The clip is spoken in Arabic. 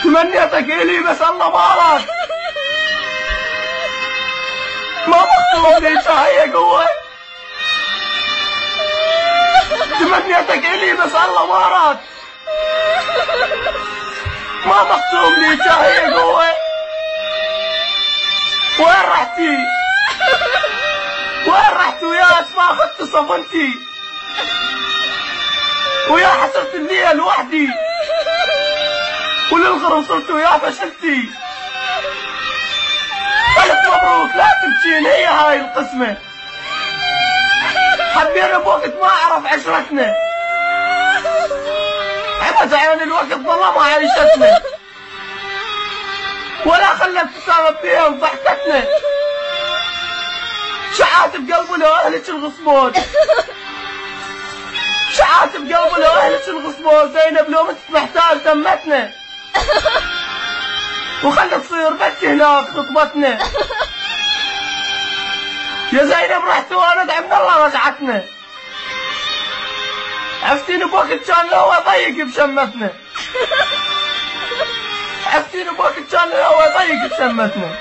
تمنيتك إلي بس الله ما أراد. ما مخطوب لي شاية قوة. تمنيتك إلي بس الله ما أراد. ما مخطوب لي شاية قوة. وين رحتي؟ وين رحت ويا اسماء اخذت صفنتي؟ ويا حسرت الليل لوحدي. وللغرب صرت ويا فشلتي. ألف مبروك لا تبكين هي هاي القسمة. حبينا بوقت ما أعرف عشرتنا. عبس عين الوقت ظلمها عيشتنا. ولا خلى ابتسامة فيها وضحكتنا. شعات بقلبه لو أهلك الغصبون. شعات بقلبه لو أهلك الغصبون. زينب لو مت محتاج دمتنا. وخلت تصير بكي هناك خطبتنا. يا زينب رحت وانا ادعي من الله رجعتنا. عفتيني بوقت كان الهوا ضيق بشمتنا. عفتيني بوقت كان الهوا ضيق بشمتنا.